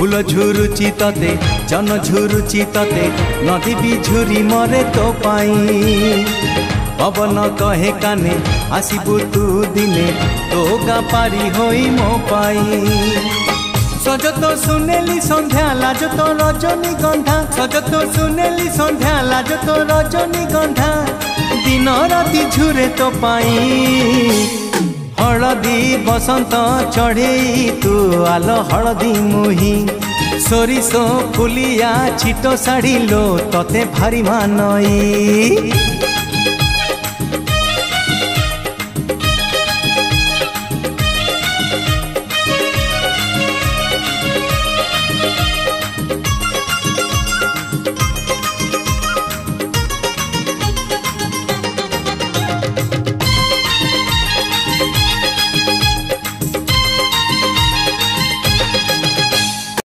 फूल झुरुची तते जन झुरुची तते नदी भी झुरी मरे तो पाई पवन कहे काने आसबू तू दिने तो गा पारी होई मो पाई सज तो सुनेली संध्या लाज तो रजनी गंधा सज तो सुनेली संध्या लाज तो रजनी गंधा दिन राति झुरे तो पाई हलदी बसंत चढ़े तू आल हलदी मुही सोरिसो फुलिया छिटो साड़ी लो तते भारी मानई।